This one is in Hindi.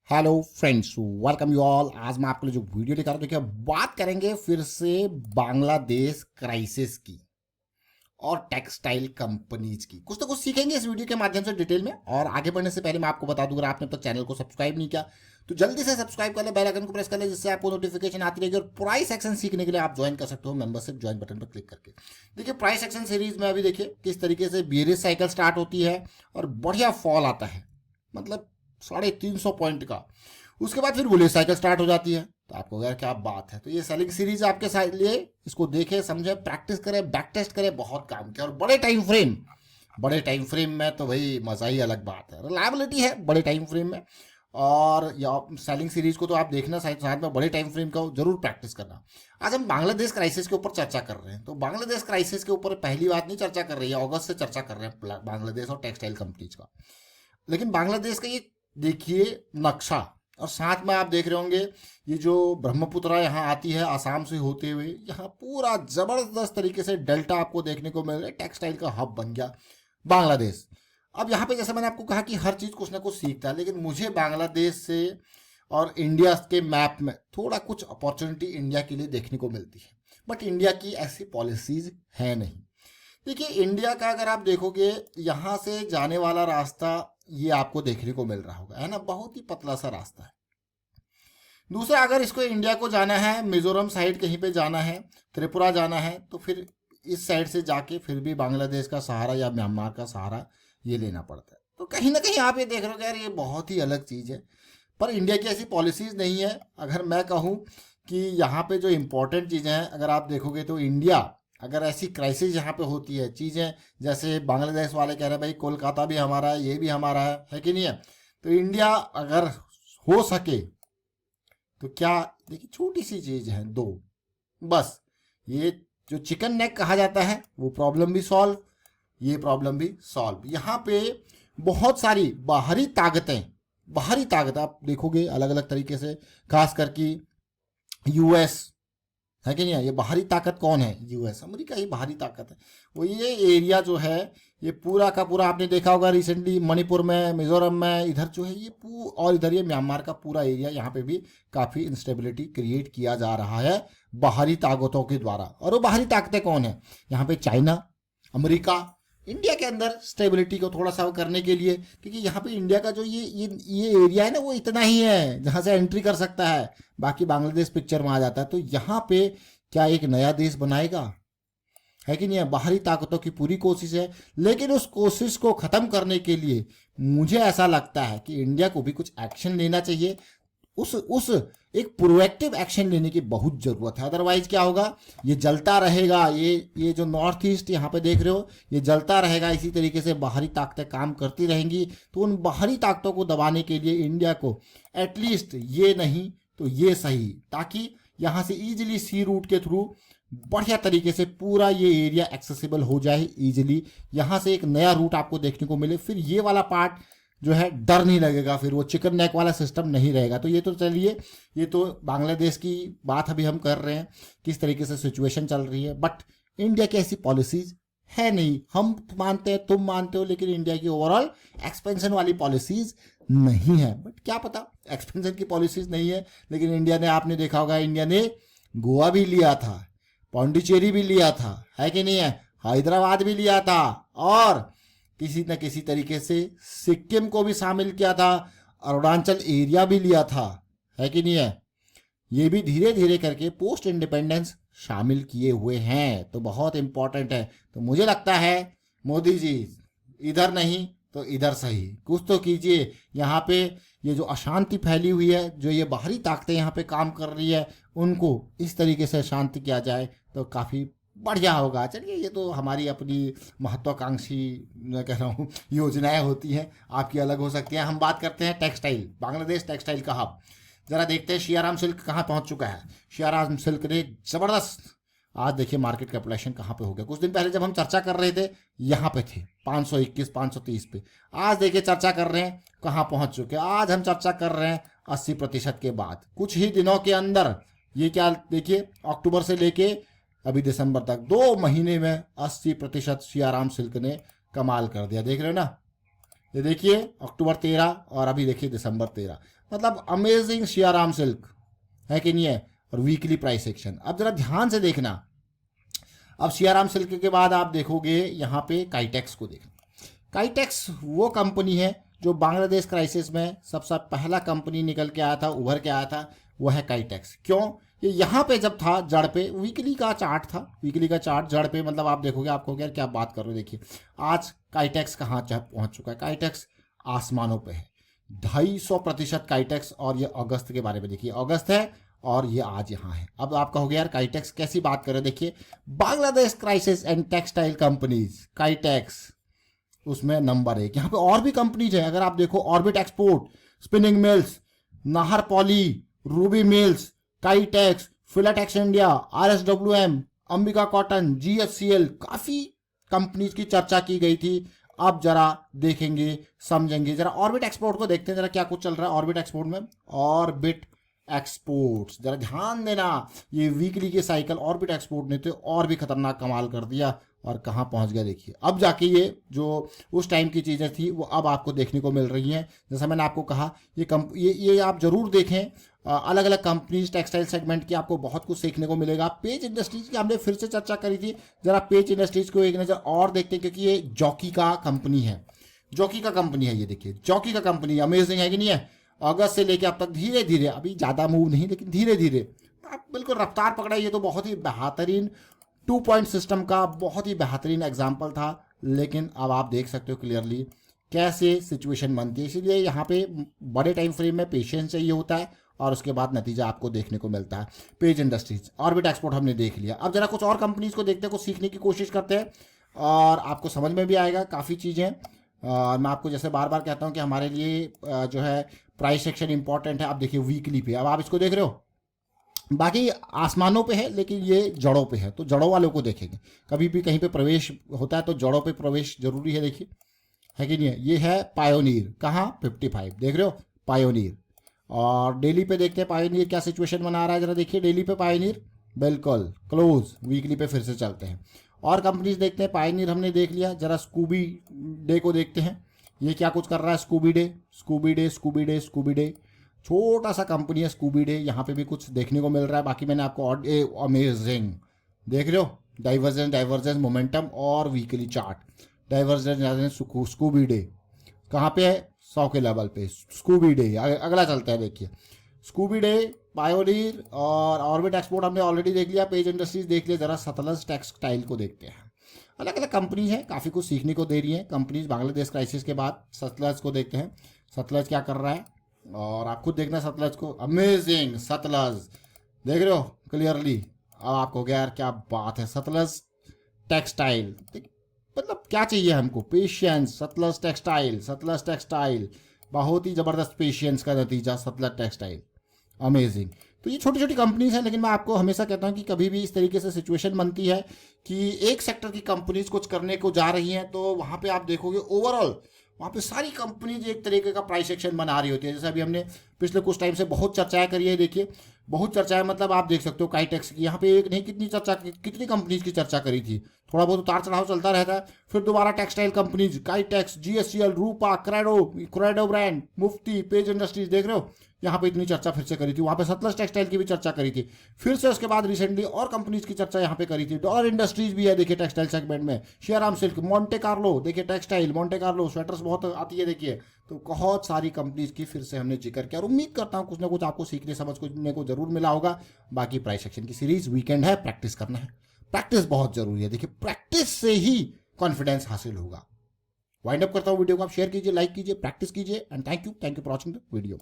Hello friends, welcome you all. आज मैं आपके लिए जो वीडियो लेकर देखिए बात करेंगे फिर से बांग्लादेश क्राइसिस की और टेक्सटाइल कंपनीज की। कुछ तो कुछ सीखेंगे इस वीडियो के माध्यम से डिटेल में। और आगे बढ़ने से पहले मैं आपको बता दूं, अगर आपने अब तक चैनल को सब्सक्राइब नहीं किया तो जल्दी से सब्सक्राइब कर ले, बेल आइकन को प्रेस कर ले, जिससे आपको नोटिफिकेशन आती रहेगी। और प्राइस एक्शन सीखने के लिए आप ज्वाइन कर सकते हो मेंबरशिप ज्वाइन बटन पर क्लिक करके। देखिए प्राइस एक्शन सीरीज में अभी देखिए किस तरीके से बेरिश साइकिल स्टार्ट होती है और बढ़िया फॉल आता है, मतलब 350 पॉइंट का। उसके बाद फिर बुलिश साइकिल स्टार्ट हो जाती है। तो आपको अगर क्या बात है, तो ये सेलिंग सीरीज आपके साथ लिए, इसको देखें, समझे, प्रैक्टिस करें, बैक टेस्ट करें, बहुत काम किया। और बड़े टाइम फ्रेम में तो भाई मजा ही अलग बात है, रिलायबिलिटी है बड़े टाइम फ्रेम में। और या सेलिंग सीरीज को तो आप देखना, साथ साथ में बड़े टाइम फ्रेम का जरूर प्रैक्टिस करना। आज हम बांग्लादेश क्राइसिस के ऊपर चर्चा कर रहे हैं। तो बांग्लादेश क्राइसिस के ऊपर पहली बात नहीं चर्चा कर रही है, अगस्त से चर्चा कर रहे हैं बांग्लादेश और टेक्सटाइल कंपनीज का। लेकिन बांग्लादेश का ये देखिए नक्शा, और साथ में आप देख रहे होंगे ये जो ब्रह्मपुत्रा यहाँ आती है आसाम से होते हुए, यहाँ पूरा जबरदस्त तरीके से डेल्टा आपको देखने को मिल रहा है। टेक्सटाइल का हब बन गया बांग्लादेश। अब यहाँ पे जैसे मैंने आपको कहा कि हर चीज कुछ ना कुछ सीखता है, लेकिन मुझे बांग्लादेश से और इंडिया के मैप में थोड़ा कुछ अपॉर्चुनिटी इंडिया के लिए देखने को मिलती है। बट इंडिया की ऐसी पॉलिसीज है नहीं। देखिए इंडिया का अगर आप देखोगे, यहाँ से जाने वाला रास्ता ये आपको देखने को मिल रहा होगा, है ना, बहुत ही पतला सा रास्ता है। दूसरा, अगर इसको इंडिया को जाना है, मिजोरम साइड कहीं पे जाना है, त्रिपुरा जाना है, तो फिर इस साइड से जाके फिर भी बांग्लादेश का सहारा या म्यांमार का सहारा ये लेना पड़ता है। तो कहीं ना कहीं आप ये देख रहे हो यार, ये बहुत ही अलग चीज़ है। पर इंडिया की ऐसी पॉलिसीज नहीं है। अगर मैं कहूँ कि यहाँ पे जो इम्पोर्टेंट चीज़ें हैं, अगर आप देखोगे तो इंडिया, अगर ऐसी क्राइसिस यहाँ पे होती है, चीज़ें जैसे बांग्लादेश वाले कह रहे हैं भाई कोलकाता भी हमारा है, ये भी हमारा है कि नहीं है, तो इंडिया अगर हो सके तो क्या, देखिए छोटी सी चीज़ है दो, बस ये जो चिकन नेक कहा जाता है वो प्रॉब्लम भी सॉल्व, ये प्रॉब्लम भी सॉल्व। यहाँ पे बहुत सारी बाहरी ताकत आप देखोगे अलग अलग तरीके से, खास करके यूएस, है कि नहीं है, ये बाहरी ताकत कौन है? यूएस, अमेरिका ही बाहरी ताकत है। वो ये एरिया जो है, ये पूरा का पूरा आपने देखा होगा रिसेंटली मणिपुर में, मिजोरम में, इधर जो है ये और इधर ये म्यांमार का पूरा एरिया, यहाँ पे भी काफ़ी इंस्टेबिलिटी क्रिएट किया जा रहा है बाहरी ताकतों के द्वारा। और वो बाहरी ताकतें कौन है? यहाँ पे चाइना, अमेरिका, इंडिया के अंदर स्टेबिलिटी को थोड़ा सा करने के लिए, क्योंकि यहाँ पे इंडिया का जो ये एरिया है ना, वो इतना ही है जहाँ से एंट्री कर सकता है, बाकी बांग्लादेश पिक्चर में आ जाता है। तो यहाँ पे क्या एक नया देश बनाएगा, है कि नहीं है? बाहरी ताकतों की पूरी कोशिश है, लेकिन उस कोशिश को खत्म करने के लिए मुझे ऐसा लगता है कि इंडिया को भी कुछ एक्शन लेना चाहिए। उस एक प्रोएक्टिव एक्शन लेने की बहुत जरूरत है। अदरवाइज क्या होगा, ये जलता रहेगा, ये जो नॉर्थ ईस्ट यहाँ पे देख रहे हो, ये जलता रहेगा। इसी तरीके से बाहरी ताकतें काम करती रहेंगी। तो उन बाहरी ताकतों को दबाने के लिए इंडिया को एटलीस्ट ये नहीं तो ये सही, ताकि यहाँ से इजीली सी रूट के थ्रू बढ़िया तरीके से पूरा ये एरिया एक्सेसिबल हो जाए इजीली। यहाँ से एक नया रूट आपको देखने को मिले, फिर ये वाला पार्ट जो है डर नहीं लगेगा, फिर वो चिकन नेक वाला सिस्टम नहीं रहेगा। तो ये तो चलिए, ये तो बांग्लादेश की बात अभी हम कर रहे हैं, किस तरीके से सिचुएशन चल रही है। बट इंडिया की ऐसी पॉलिसीज है नहीं। हम मानते हैं, तुम मानते हो, लेकिन इंडिया की ओवरऑल एक्सपेंशन वाली पॉलिसीज नहीं है। बट क्या पता, एक्सपेंशन की पॉलिसीज नहीं है, लेकिन इंडिया ने, आपने देखा होगा, इंडिया ने गोवा भी लिया था, पौंडीचेरी भी लिया था, है कि नहीं है, हैदराबाद भी लिया था, और किसी न किसी तरीके से सिक्किम को भी शामिल किया था, अरुणाचल एरिया भी लिया था, है कि नहीं है। ये भी धीरे धीरे करके पोस्ट इंडिपेंडेंस शामिल किए हुए हैं। तो बहुत इंपॉर्टेंट है। तो मुझे लगता है मोदी जी, इधर नहीं तो इधर सही कुछ तो कीजिए। यहाँ पे ये जो अशांति फैली हुई है, जो ये बाहरी ताकतें यहाँ पे काम कर रही है, उनको इस तरीके से शांति किया जाए तो काफ़ी बढ़िया होगा। चलिए, ये तो हमारी अपनी महत्वाकांक्षी, मैं कह रहा हूँ, योजनाएं होती हैं, आपकी अलग हो सकती हैं। हम बात करते हैं टेक्सटाइल, बांग्लादेश टेक्सटाइल का हब। जरा देखते हैं शियाराम सिल्क कहाँ पहुँच चुका है। शियाराम सिल्क ने ज़बरदस्त, आज देखिए मार्केट कैपिटलाइजेशन कहाँ पे हो गया। कुछ दिन पहले जब हम चर्चा कर रहे थे यहाँ पे थे 521 530 पे, आज देखिए चर्चा कर रहे हैं कहाँ पहुँच चुके हैं। आज हम चर्चा कर रहे हैं 80% के बाद, कुछ ही दिनों के अंदर। ये क्या देखिए, अक्टूबर से लेके अभी दिसंबर तक 2 महीने में 80% सियाराम सिल्क ने कमाल कर दिया। देख रहे हो ना, ये देखिए अक्टूबर 13 और अभी देखिए दिसंबर 13, मतलब अमेजिंग सियाराम सिल्क है कि नहीं है, और वीकली प्राइस सेक्शन। अब जरा ध्यान से देखना, अब सियाराम सिल्क के बाद आप देखोगे यहाँ पे काइटेक्स को देखना। काइटेक्स वो कंपनी है जो बांग्लादेश क्राइसिस में सबसे पहला कंपनी निकल के आया था, उभर के आया था, वो है काइटेक्स। क्यों? ये यहाँ पे जब था जड़ पे, वीकली का चार्ट था, वीकली का चार्ट जड़ पे, मतलब आप देखोगे आपको यार क्या बात कर रहे हो। देखिए आज काइटेक्स कहाँ पहुँच चुका है, काइटेक्स आसमानों पे है, 250% काइटेक्स। और ये अगस्त के बारे में देखिए, अगस्त है और ये आज यहाँ है। अब आप कहोगे यार काइटेक्स कैसी बात कर रहे हो, देखिए Bangladesh crisis and textile companies, Kitex उसमें नंबर 1। यहाँ पे और भी कंपनीज है, अगर आप देखो orbit export, spinning mills, Nahar poly, Ruby mills, Kitex, Filatex India, RSWM, Ambika cotton, GHCL, काफी कंपनीज की चर्चा की गई थी। अब जरा देखेंगे समझेंगे, जरा ऑर्बिट एक्सपोर्ट को देखते हैं जरा क्या कुछ चल रहा है ऑर्बिट एक्सपोर्ट में। ऑर्बिट एक्सपोर्ट्स जरा ध्यान देना, ये वीकली के साइकिल ऑर्बिट एक्सपोर्ट ने तो और भी खतरनाक कमाल कर दिया और कहाँ पहुँच गया देखिए। अब जाके ये जो उस टाइम की चीज़ें थी वो अब आपको देखने को मिल रही हैं। जैसा मैंने आपको कहा ये आप जरूर देखें, अलग अलग कंपनीज टेक्सटाइल सेगमेंट की आपको बहुत कुछ सीखने को मिलेगा। पेज इंडस्ट्रीज की हमने फिर से चर्चा करी थी, जरा पेज इंडस्ट्रीज को एक नज़र और देखते हैं, क्योंकि ये जॉकी का कंपनी है, जॉकी का कंपनी है ये। देखिए जॉकी का कंपनी अमेजिंग है कि नहीं है। अगस्त से लेके अब तक धीरे धीरे, अभी ज़्यादा मूव नहीं लेकिन धीरे धीरे आप बिल्कुल रफ्तार पकड़ा। ये तो बहुत ही बेहतरीन 2 पॉइंट सिस्टम का बहुत ही बेहतरीन एग्जाम्पल था, लेकिन अब आप देख सकते हो क्लियरली कैसे सिचुएशन बनती है। इसीलिए यहाँ पे बड़े टाइम फ्रेम में पेशेंस चाहिए होता है और उसके बाद नतीजा आपको देखने को मिलता है। पेज इंडस्ट्रीज, ऑर्बिट एक्सपोर्ट हमने देख लिया। अब जरा कुछ और कंपनीज को देखते हैं, कुछ सीखने की कोशिश करते हैं और आपको समझ में भी आएगा काफ़ी चीज़ें। मैं आपको जैसे बार बार कहता हूँ कि हमारे लिए जो है प्राइस सेक्शन इंपॉर्टेंट है। आप देखिए वीकली पे, अब आप इसको देख रहे हो, बाकी आसमानों पे है लेकिन ये जड़ों पे है, तो जड़ों वालों को देखेंगे। कभी भी कहीं पे प्रवेश होता है तो जड़ों पे प्रवेश जरूरी है, देखिए है कि नहीं है। ये है पायोनीर, कहाँ 55 देख रहे हो पायोनीर। और डेली पे देखते हैं पायोनीर क्या सिचुएशन बना रहा है, जरा देखिए डेली पे पायोनीर बिल्कुल क्लोज। वीकली पे फिर से चलते हैं और कंपनीज देखते हैं। पायोनीर हमने देख लिया, जरा स्कूबी डे को देखते हैं, ये क्या कुछ कर रहा है। Scooby day, Scooby day, Scooby day, Scooby day, छोटा सा कंपनी है स्कूबी डे, यहाँ पे भी कुछ देखने को मिल रहा है। बाकी मैंने आपको अमेजिंग देख रहे हो, डाइवर्जेंस डाइवर्जेंस मोमेंटम और weekly chart, divergence Scooby day कहाँ पे है, 100 के लेवल पे स्कूबी डे। अगला चलता है, देखिए स्कूबी डे, पायोनीर और ऑर्बिट एक्सपोर्ट हमने ऑलरेडी देख लिया। पेज इंडस्ट्रीज देख लिया, जरा सतलज टेक्सटाइल को देखते हैं। अलग अलग कंपनी है, काफ़ी कुछ सीखने को दे रही है कंपनीज। बांग्लादेश क्राइसिस के बाद सतलज को देखते हैं, सतलज क्या कर रहा है और आप खुद देखना सतलज को। अमेजिंग सतलज देख रहे हो क्लियरली। अब आपको गया यार क्या बात है, सतलज टेक्सटाइल, मतलब क्या चाहिए हमको, patience. Sutlej textile, Sutlej textile बहुत ही ज़बरदस्त पेशेंस का नतीजा, सतलज टेक्सटाइल अमेजिंग। तो ये छोटी छोटी कंपनीज हैं, लेकिन मैं आपको हमेशा कहता हूँ कि कभी भी इस तरीके से सिचुएशन बनती है कि एक सेक्टर की कंपनीज कुछ करने को जा रही हैं, तो वहाँ पे आप देखोगे ओवरऑल वहाँ पे सारी कंपनीज एक तरीके का प्राइस एक्शन बना रही होती है। जैसे अभी हमने पिछले कुछ टाइम से बहुत चर्चाएं करी है, देखिए बहुत चर्चाएं, मतलब आप देख सकते हो काइटेक्स की, यहाँ पे एक नहीं कितनी चर्चा, कितनी कंपनीज की चर्चा करी थी। थोड़ा बहुत उतार चढ़ाव चलता रहता है, फिर दोबारा टेक्सटाइल कंपनीज, काइटेक्स, GHCL, रूपा, क्रेडो ब्रांड, मुफ्ती, पेज इंडस्ट्रीज देख रहे हो, यहाँ पे इतनी चर्चा फिर से करी थी। वहाँ पे सतलज टेक्सटाइल की भी चर्चा करी थी, फिर से उसके बाद रिसेंटली और कंपनीज की चर्चा यहाँ पे करी थी। डॉलर इंडस्ट्रीज भी है देखिए टेक्सटाइल सेगमेंट में, सियाराम सिल्क, मोंटे कार्लो देखिए टेक्सटाइल, मोंटे कार्लो स्वेटर्स बहुत आती है देखिए। तो बहुत सारी कंपनीज की फिर से हमने जिक्र किया और उम्मीद करता हूँ कुछ ना कुछ आपको सीखने समझने को जरूर मिला होगा। बाकी प्राइस सेक्शन की सीरीज वीकेंड है, प्रैक्टिस करना है, प्रैक्टिस बहुत जरूरी है। देखिए प्रैक्टिस से ही कॉन्फिडेंस हासिल होगा। वाइंड अप करता हूँ वीडियो को, आप शेयर कीजिए, लाइक कीजिए, प्रैक्टिस कीजिए and thank you for watching the video.